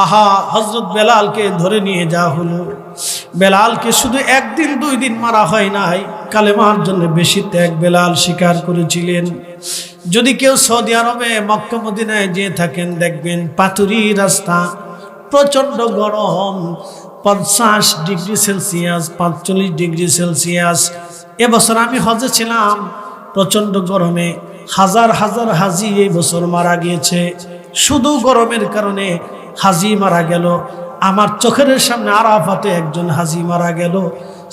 আহা, হযরত বেলালকে ধরে নিয়ে যাওয়া হলো। বেলালকে শুধু একদিন দুই দিন মারা হয় নাই, কালেমার জন্য বেশি ত্যাগ বেলাল স্বীকার করেছিলেন। যদি কেউ সৌদি আরবে মক্কা মদিনায় যেয়ে থাকেন, দেখবেন পাথুরি রাস্তা, প্রচণ্ড গরম, 50 ডিগ্রি সেলসিয়াস, 45 ডিগ্রি সেলসিয়াস। এবছর আমি হজে ছিলাম, প্রচণ্ড গরমে হাজার হাজার হাজি এই বছর মারা গিয়েছে। শুধু গরমের কারণে হাজি মারা গেল। আমার চোখের সামনে আরাফাতে একজন হাজি মারা গেল,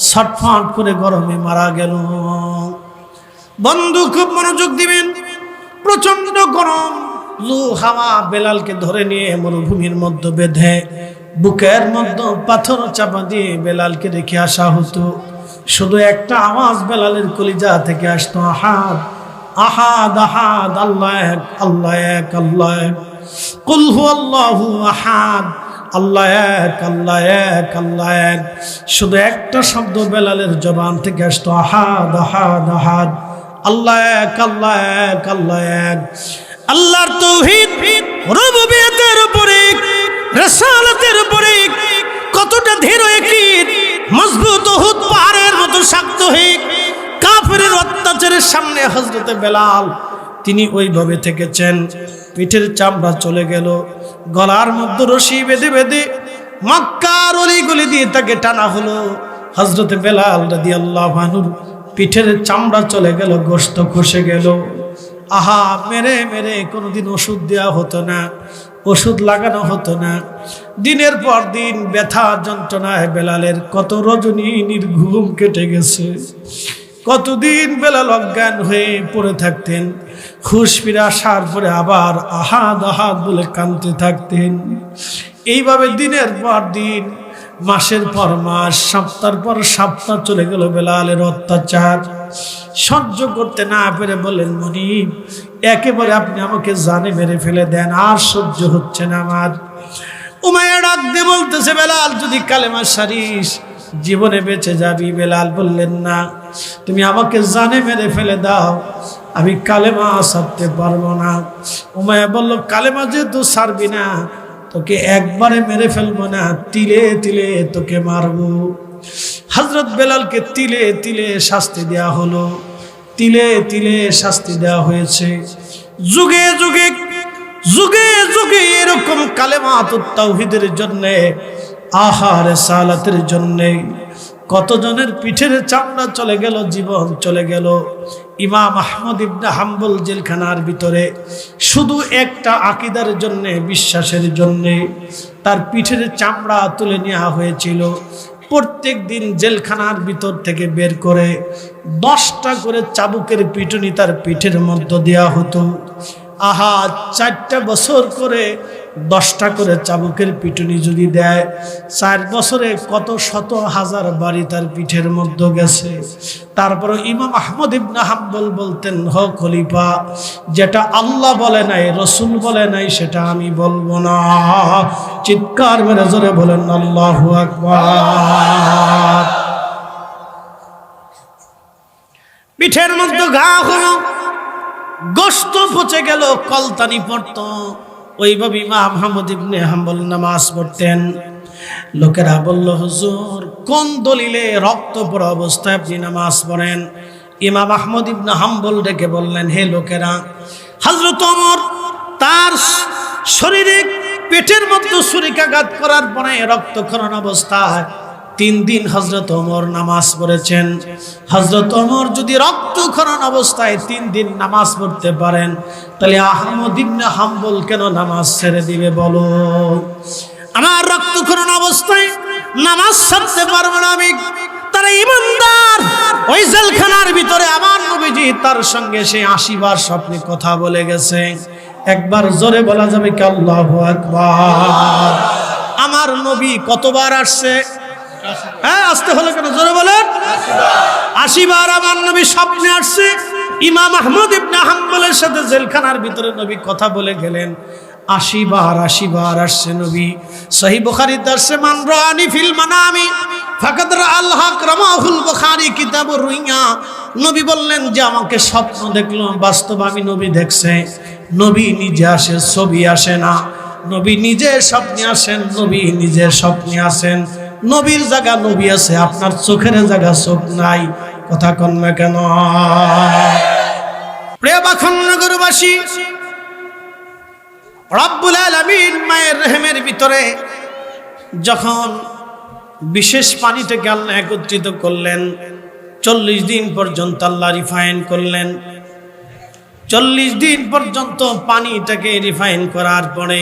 ছটফট করে গরমে মারা গেল। বন্ধু খুব মনোযোগ দিবেন, প্রচন্ড গরম, লু হাওয়া। বেলালকে ধরে নিয়ে মরুভূমির মধ্যে বেঁধে বুকের মধ্যে পাথর চাপা দিয়ে বেলালকে রেখে আসা হতো। শুধু একটা আওয়াজ বেলালের কলিজা থেকে আসতো, আহাদ আহাদ আহাদ, আল্লাহ এক, আল্লাহ এক, আল্লাহ এক, কুল হুয়াল্লাহু আহাদ, আল্লাহ এক, আল্লাহ এক, আল্লাহ এক। শুধু একটা শব্দ বেলালের জবান থেকে আসতো, আহাদ আহাদ আহাদ, আল্লাহ এক, আল্লাহ এক, আল্লাহ এক। আল্লাহর তাওহীদ, রুবুবিয়তের উপরে, রিসালাতের উপরে কতটা দৃঢ় একীন, মজবুত উহুদ পাহাড়ের মতো শক্ত হয়ে কাফেরের অত্যাচারের সামনে হযরতে বেলাল তিনি ওইভাবে থেকেছেন। পিঠের চামড়া চলে গেল, গলার মধ্যে রশি বেঁধে বেঁধে মক্কার অলিগলি দিয়ে তাকে টানা হলো। হযরতে বেলাল রাদিয়াল্লাহু আনহুর পিঠের চামড়া চলে গেল, গোশত খসে গেল। আহা, মেরে মেরে কোনোদিন ওষুধ দেওয়া হতো না, ওষুধ লাগানো হতো না। দিনের পর দিন ব্যথা যন্ত্রণায় বেলালের কত রজনী নির্ঘুম কেটে গেছে। কতদিন বেলাল অজ্ঞান হয়ে পড়ে থাকতেন, হুঁশ ফিরে আসার পরে আবার আহাদ আহাদ বলে কাঁদতে থাকতেন। এইভাবে দিনের পর দিন, মাসের পর মাস, সপ্তাহের পর সপ্তাহ চলে গেল। বেলালের অত্যাচার সহ্য করতে না পেরে বললেন, মনিব, একেবারে আপনি আমাকে জানে মেরে ফেলে দেন, আর সহ্য হচ্ছে না আমার। উমাইয়া ডাক দিয়ে বলতেছে, বেলাল যদি কালেমা সারিস জীবনে বেঁচে যাবি। বেলাল বললেন, না, তুমি আমাকে জানে মেরে ফেলে দাও, আমি কালেমা সারতে পারবো না। উমাইয়া বলল, কালেমা যেহেতু সারবি না, তোকে একবারে মেরে ফেলবো না, তিলে তিলে তোকে মারবো। হযরত বেলালকে তিলে তিলে শাস্তি দেওয়া হলো, তিলে তিলে শাস্তি দেওয়া হয়েছে। যুগে যুগে যুগে যুগে এরকম কালেমাতুত তাওহীদের জন্যে, আহা রিসালাতের জন্যে কতজনের পিঠের চামড়া চলে গেল, জীবন চলে গেল। ইমাম আহমদ ইবনে হাম্বল জেলখানার ভিতরে শুধু একটা আকীদার জন্যে, বিশ্বাসের জন্যে তার পিঠের চামড়া তুলে নেওয়া হয়েছিল। প্রত্যেক দিন জেলখানার ভিতর থেকে বের করে 10টা করে চাবুকের পিটুনি তার পিঠের মধ্যে দেওয়া হতো। আহা, 4টা বছর করে 10টা করে চাবুকের পিটুনি যদি দেয়, 4 বছরে কত শত হাজার বাড়ি তার পিঠের মধ্যে গেছে। তারপর ইমাম আহমদ ইবনে হাম্বল বলতেন, হ খলিফা, যেটা আল্লাহ বলে নাই, রসুল বলে নাই, সেটা আমি বলবো না। চিৎকার মেরে জোরে বলেন আল্লাহু আকবার। পিঠের মধ্যে ঘা হলো, গোশত পচে গেল, কলতানি পড়ত। ওইভাবে ইমাম আহমদ ইবনে হাম্বল নামাজ পড়তেন। লোকেরা বলল, হুজুর, কোন দলিলে রক্ত পড়া অবস্থায় আপনি নামাজ পড়েন? ইমাম আহমদ ইবনে হাম্বল ডেকে বললেন, হে লোকেরা, হযরত ওমর তার শরীরে পেটের মধ্যে ছুরিকাঘাত করার পরে রক্তক্ষরণ অবস্থায় 3 দিন হযরত ওমর নামাজ পড়েছেন। হযরত ওমর যদি রক্তক্ষরণ অবস্থায় 3 দিন নামাজ পড়তে পারেন, তাহলে আহমদ ইবনে হাম্বল কেন নামাজ ছেড়ে দিবে বলো? আমার রক্তক্ষরণ অবস্থায় নামাজ ছাড়তে পারবো না আমি। তারা ইমানদার। ওই জেলখানার ভিতরে আমার নবীজি তার সঙ্গে সে 80 বার স্বপ্নে কথা বলে গেছে। একবার জোরে বলা যাবে কি আল্লাহু আকবার? আমার নবী কতবার আসছে? হ্যাঁ, আসতে হলো কেন? জোরে বলেন। 80 বার আমার নবী স্বপ্নে আসছে। ইমাম আহমদ ইবনে হাম্বলের সাথে জেলখানার ভিতরে নবী কথা বলে গেলেন। 80 বার আসছে নবী। সহিহ বুখারীতে আসছে, মান রাআনি ফিল মানামি ফাকাদ রাআল হক, রামাহুল বুখারী কিতাবুর রুইয়া। নবী বললেন যে আমাকে স্বপ্ন দেখলো, বাস্তব আমি নবী দেখছে। নবী নিজে আসে, ছবি আসে না। নবী নিজে স্বপ্নে আসেন, নবী নিজে স্বপ্নে আসেন। নবীর জায়গা নবী আছে, আপনার চোখের জায়গা চোখ নাই। কথা কন না কেন? প্রিয় বাখনগরবাসী, রব্বুল আলামিন মায়ের রহমের ভিতরে যখন বিশেষ পানিটাকে আল্লাহ একত্রিত করলেন, 40 দিন পর্যন্ত আল্লাহ রিফাইন করলেন। 40 দিন পর্যন্ত পানিটাকে রিফাইন করার পরে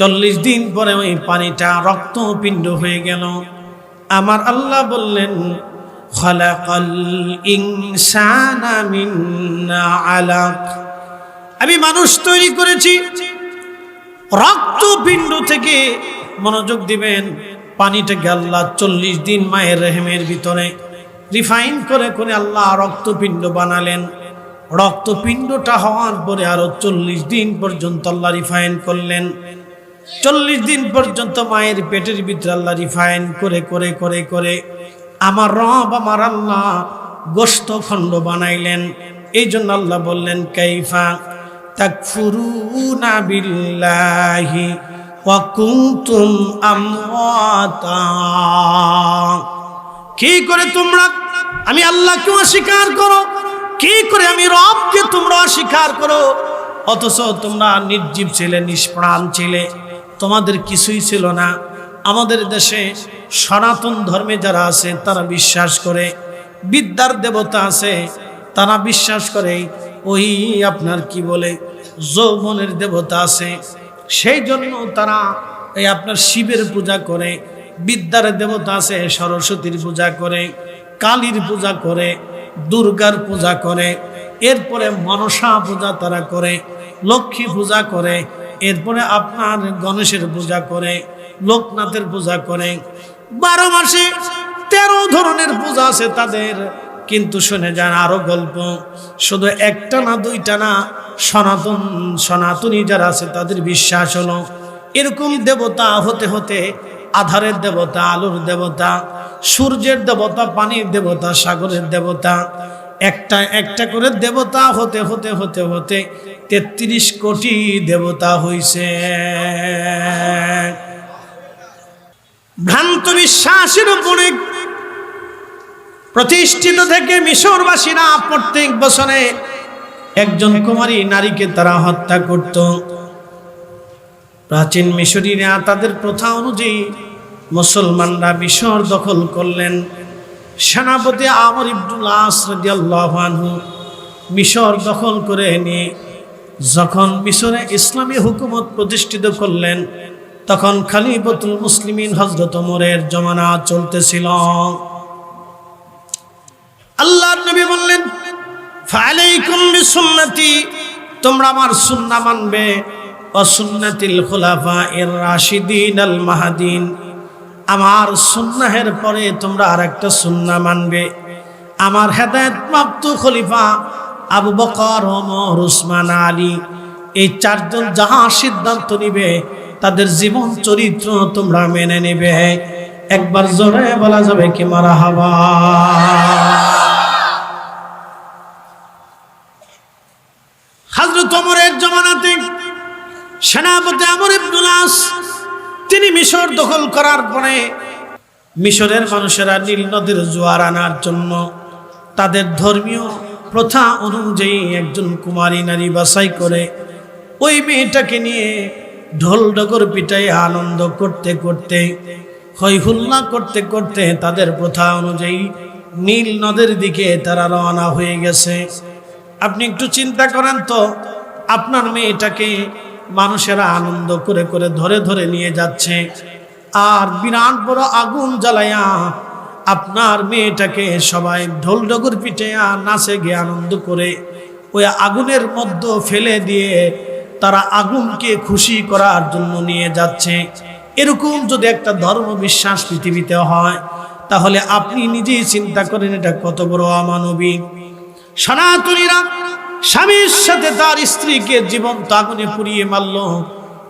40 দিন পরে ওই পানিটা রক্তপিণ্ড হয়ে গেল। আমার আল্লাহ বললেন, খালাকাল ইনসানা মিন আলাক, আমি মানুষ তৈরি করেছি রক্তপিণ্ড থেকে। মনোযোগ দিবেন, পানিটাকে আল্লাহ 40 দিন মায়ের রহমের ভিতরে রিফাইন করে করে আল্লাহ রক্তপিণ্ড বানালেন। রক্তপিণ্ডটা হওয়ার পরে আরো 40 দিন পর্যন্ত আল্লাহ রিফাইন করলেন। 40 দিন পর্যন্ত মায়ের পেটের ভিতরে আল্লাহ রিফাইন করে করে করে করে আমার রব আমার আল্লাহ গোশত খণ্ড বানাইলেন। এই জন্য আল্লাহ বললেন, কাইফা তাকফুরুনা বিল্লাহি ওয়া কুনতুম আমওয়াতা, কি করে তোমরা আমি আল্লাহকে অস্বীকার করো, কি করে আমি রবকে তোমরা অস্বীকার করো, অথচ তোমরা নির্জীব ছিলে, নিষ্প্রাণ ছিলে, তোমাদের কিছুই ছিল না। আমাদের দেশে সনাতন ধর্মে যারা আছে তারা বিশ্বাস করে বিদ্যার দেবতা আছে, তারা বিশ্বাস করে ওই আপনার কি বলে যৌবনের দেবতা আছে, সেই জন্য তারা এই আপনার শিবের পূজা করে। বিদ্যার দেবতা আছে, সরস্বতীর পূজা করে, কালীর পূজা করে, দুর্গার পূজা করে, এরপরে মনসা পূজা তারা করে, লক্ষ্মী পূজা করে, এরপরে আপনার গণেশের পূজা করে, লোকনাথের পূজা করে। 12 মাসে 13 ধরনের পূজা আছে তাদের। কিন্তু শুনে যান আরো গল্প, শুধু একটা না দুইটা না, সনাতনী যারা আছে তাদের বিশ্বাস হলো এরকম দেবতা হতে হতে আধারের দেবতা, আলোর দেবতা, সূর্যের দেবতা, পানির দেবতা, সাগরের দেবতা, একটা একটা করে দেবতা হতে হতে হতে হতে 33 কোটি দেবতা হইছে। ভ্রান্ত বিশ্বাসের উপরে প্রতিষ্ঠিত থেকে মিশরবাসীরা প্রত্যেক বছরে একজন কুমারী নারীকে তারা হত্যা করত। প্রাচীন মিশরীরা তাদের প্রথা অনুযায়ী মুসলমানরা মিশর দখল করলেন। সেনাপতি আমর ইবনুল আস রাদিয়াল্লাহু আনহু মিশর দখল করে নিয়ে যখন মিশরে ইসলামী হুকুমত প্রতিষ্ঠিত করলেন, তখন খলিফাতুল মুসলিমিন হযরত ওমরের জমানা চলতেছিল। আল্লাহর নবী বললেন, ফালাইকুম বিসুন্নতি, তোমরা আমার সুন্নাহ মানবে, ওয়া সুন্নাতিল খুলাফায়ে রাশিদিন আল মাহদিন, আমার সুন্নাহের পরে তোমরা আরেকটা সুন্নাহ মানবে। আমার হেদায়েত প্রাপ্ত খলিফা আবু বকর, ওমর, উসমান, আলী, এই 4 জন যাহা সিদ্ধান্ত নিবে তাদের জীবন চরিত্র তোমরা মেনে নেবে। একবার জোরে বলা যাবে কি মারহাবা? হযরত ওমরের জামানাতে সেনাপতি আমর ইবনুল আস তিনি মিশর দখল করার পরে মিশরের মানুষেরা নীল নদের জোয়ার আনার জন্য তাদের ধর্মীয় প্রথা অনুযায়ী একজন কুমারী নারী বাছাই করে ওই মেয়েটাকে নিয়ে ঢোল ডগর পিটাই আনন্দ করতে করতে, হই হুল্লা করতে করতে তাদের প্রথা অনুযায়ী নীল নদের দিকে তারা রওনা হয়ে গেছে। আপনি একটু চিন্তা করেন তো, আপনার মেয়েটাকে মানুষেরা আনন্দ করে করে ধরে ধরে নিয়ে যাচ্ছে, আর বিরাট বড় আগুন জ্বালায়া আপনার মেয়েটাকে সবাই ঢোল ডগর পিটাইয়া নাচে গিয়ে আনন্দ করে ওই আগুনের মধ্যে ফেলে দিয়ে তারা আগুনকে খুশি করার জন্য নিয়ে যাচ্ছে। এরকম যদি একটা ধর্ম বিশ্বাস পৃথিবীতে হয়, তাহলে আপনি নিজেই চিন্তা করেন এটা কত বড় অমানবিক। সনাতনীরা স্বামীর সাথে তার স্ত্রীকে জীবন্ত আগুনে পুড়িয়ে মারল,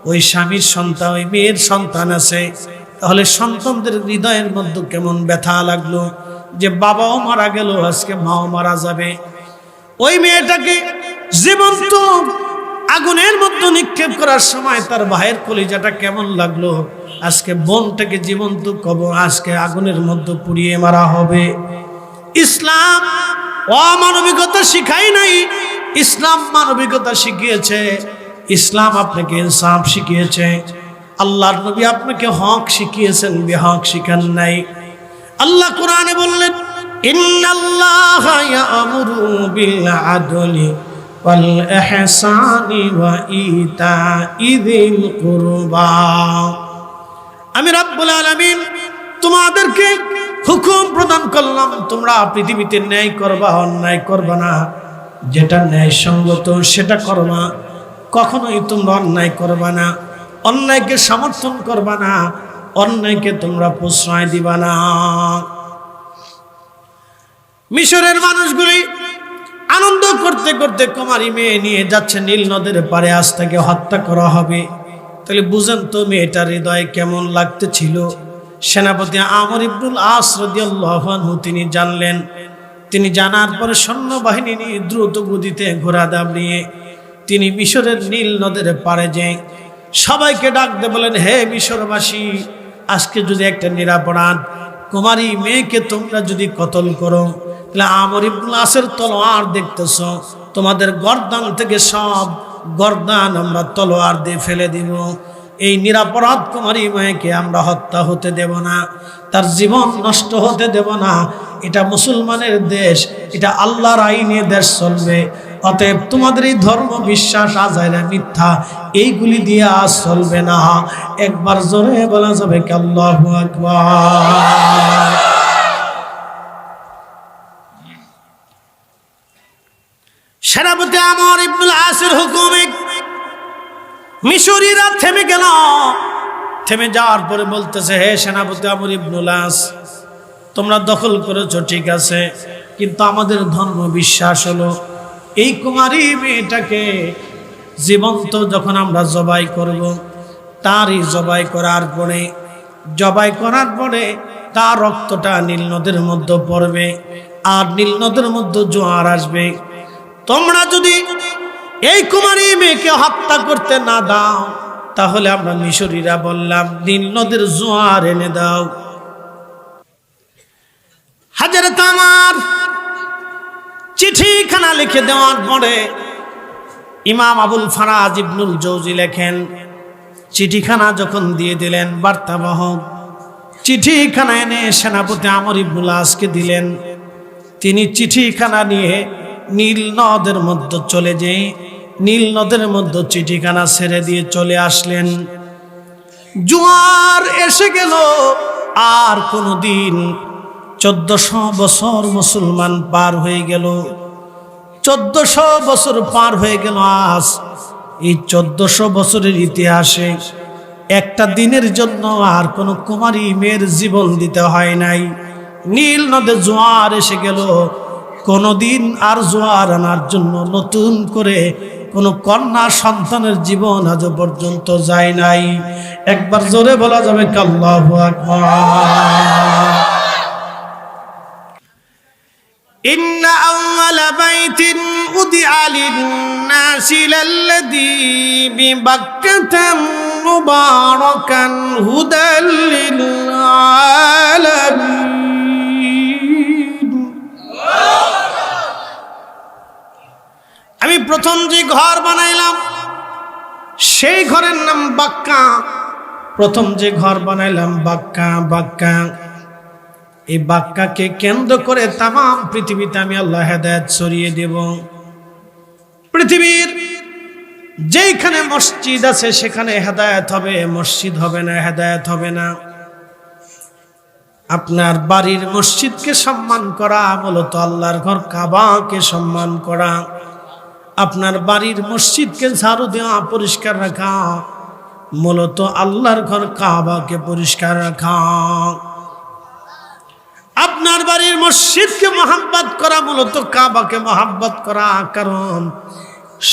ওই স্বামীর সন্তান, ওই মেয়ের সন্তান আছে, তাহলে সন্তানদের হৃদয়ের মধ্যে কেমন ব্যথা লাগলো যে বাবাও মারা গেল, আজকে মাও মারা যাবে। ওই মেয়েটাকে জীবন্ত আগুনের মধ্যে নিক্ষেপ করার সময় তার ভাইয়ের কলিজাটা কেমন লাগলো। আজকে বোনটাকে জীবন্ত কবর, আজকে আগুনের মধ্যে পুড়িয়ে মারা হবে। ইসলাম অমানবিকতা শিখাই নাই, ইসলাম মানবিকতা শিখিয়েছে। ইসলাম আপনাকে ইনসাফ শিখিয়েছে। আল্লাহর নবী আপনাকে হক শিখিয়েছেন, বেহক শিখান নাই। আল্লাহ কোরআনে বললেন, ইন্নাল্লাহা ইয়া'মুরু বিল আদলি ওয়াল ইহসানি ওয়া ইতা'i যিল কুরবা। আমি রব্বুল আলামিন তোমাদেরকে হুকুম প্রদান করলাম, তোমরা পৃথিবীতে ন্যায় করবা, অন্যায় করবা না। যেটা ন্যায় সঙ্গত সেটা করবা, কখনোই তোমরা অন্যায় করবা না। অন্যায়কে সমর্থন করবা না, অন্যায়কে তোমরা প্রশ্রয় দিবা না। মিশরের মানুষগুলি আনন্দ করতে করতে কুমারী মেয়ে নিয়ে যাচ্ছে নীল নদের পারে, আজ তাকে হত্যা করা হবে। তাহলে বুঝেন তো মেয়েটার হৃদয় কেমন লাগতেছিল। সেনাপতি আমর ইবনুল আস রাদিয়াল্লাহু আনহু তিনি জানলেন। তিনি জানার পরে সৈন্যবাহিনী নিয়ে দ্রুত গতিতে ঘোড়া দাঁড়িয়ে তিনি মিশরের নীল নদের পারে যেয়ে সবাইকে ডাক দিয়ে বলেন, হে মিশরবাসী, আজকে যদি একটা নিরাপরাধ কুমারী মেয়েকে তোমরা যদি কতল করো, তাহলে আমর ইবনুল আসের তলোয়ার দেখতেছ, তোমাদের গর্দান থেকে সব গর্দান আমরা তলোয়ার দিয়ে ফেলে দিব। এই নিরাপরাধ কুমারী মেয়েকে আমরা হত্যা হতে দেব না, তার জীবন নষ্ট হতে দেব না। এটা মুসলমানের দেশ, এটা আল্লাহর আইনে দেশ চলবে। অতএব তোমাদের এই ধর্ম বিশ্বাস আজাইরা মিথ্যা, এইগুলি দিয়ে আজ চলবে না। একবার জোরে বলা যাবে কি আল্লাহু আকবার। সেনাপতি আমর ইবনুল আসের হুকুমে মিশরীরা থেমে গেল। থেমে যাওয়ার পরে বলতেছে, হে সেনাপতি আমর ইবনুল আস, তোমরা দখল করেছো ঠিক আছে, কিন্তু আমাদের ধর্ম বিশ্বাস হলো এই কুমারী মেয়েটাকে জীবন্ত যখন আমরা জবাই করব, তারই জবাই করার পরে তার রক্তটা নীল নদের মধ্যে পড়বে, আর নীল নদের মধ্যে জোয়ার আসবে। তোমরা যদি এই কুমারী মেয়েকে হত্যা করতে না দাও, তাহলে আমরা মিশরীরা বললাম নীল নদের জোয়ার এনে দাও। হযরত আমার চিঠিখানা লিখে দেওয়ার পরে ইমাম আবুল ফারাজ ইবনুল জৌজি লেখেন, চিঠিখানা যখন দিয়ে দিলেন বার্তাবাহক, চিঠিখানা এনে সেনাপতি আমর ইবনুল আসকে দিলেন। তিনি চিঠিখানা নিয়ে নীল নদের মধ্যে চলে যেয়ে নীল নদের মধ্যে চিঠিখানা ছেড়ে দিয়ে চলে আসলেন। জোয়ার এসে গেল। আর কোনদিন 1400 বছর মুসলমান পার হয়ে গেল। 1400 বছর পার হয়ে গেল। আজ এই 1400 বছরের ইতিহাসে একটা দিনের জন্য আর কোনো কুমারী মেয়ের জীবন দিতে হয় নাই। নীল নদে জোয়ার এসে গেল। কোনদিন আর জোয়ার আনার জন্য নতুন করে কোন কন্যা সন্তানের জীবন আজ পর্যন্ত যায় নাই। একবার জোরে বলা যাবে আল্লাহু আকবার। ইন্না আউয়ালা বাইতিন উদিআ লিন-নাসি লাল্লাযী বিবাক্কাতা মুবারাকান হুদাল লিল-আলামিন। আমি প্রথম যে ঘর বানাইলাম সেই ঘরের নাম বাক্কা। প্রথম যে ঘর বানাইলাম বাক্কা। এই বাক্কাকে কেন্দ্র করে তাম পৃথিবীতে আমি আল্লাহ হেদায়েত ছড়িয়ে দেব। পৃথিবীর যেখানে মসজিদ আছে সেখানে হেদায়েত হবে, মসজিদ হবে না হেদায়েত হবে না। আপনার বাড়ির মসজিদকে সম্মান করা মূলত আল্লাহর ঘর কাবাকে সম্মান করা। আপনার বাড়ির মসজিদকে ঝাড়ু দেওয়া, পরিষ্কার রাখা মূলত আল্লাহর ঘর কাবাকে পরিষ্কার রাখা। আপনার বাড়ির মসজিদকে মহব্বত করা মূলত কাবাকে মহব্বত করা। কারণ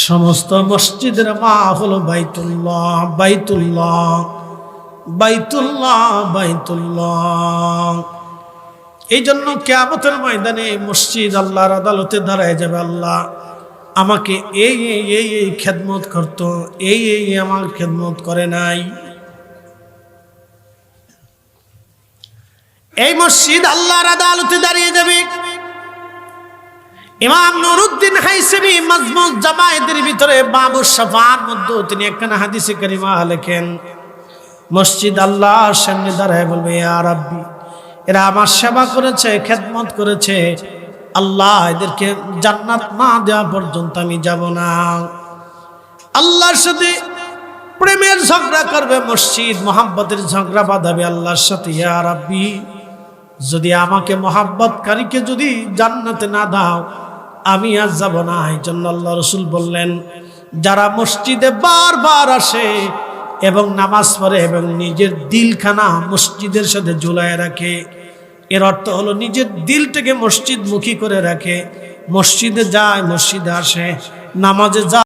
সমস্ত মসজিদের মা হলো বাইতুল্লাহ, বাইতুল্লাহ, বাইতুল্লাহ, বাইতুল্লাহ। এই জন্য কিয়ামতের ময়দানে মসজিদ আল্লাহর আদালতে দাঁড়ায় যাবে। আল্লাহ, আমাকে এই এই এই এই খেদমত করতো, এই এই আমার খেদমত করে নাই। এই মসজিদ আল্লাহর আদালতে দাঁড়িয়ে যাবে। ইমাম নুরউদ্দিন হাইসেমি মাজমুজ জামায়াতের ভিতরে বাবু শাফার মধ্যে তিনি একখানা হাদিসে কারিমা লেখেন, মসজিদ আল্লাহর সামনে দাঁড়ায় বলবে, ইয়া রাব্বি, এরা আমার সেবা করেছে, খেদমত করেছে, আল্লাহ এদেরকে জান্নাত না দেওয়া পর্যন্ত আমি যাব না। আল্লাহর সাথে প্রেমের ঝগড়া করবে মসজিদ, মোহাব্বতের ঝগড়া বাঁধাবে আল্লাহর সাথে। ইয়া রাব্বি, যদি আমাকে মোহাব্বতকারীকে যদি জান্নাতে না দাও, আমি আর যাব না। এই জন্য আল্লাহ রসুল বললেন, যারা মসজিদে বারবার আসে এবং নামাজ পড়ে এবং নিজের দিলখানা মসজিদের সাথে ঝুলায় রাখে, এর অর্থ হলো নিজের দিলটাকে মসজিদমুখী করে রাখে, মসজিদে যায়, মসজিদে আসে, নামাজে যায়।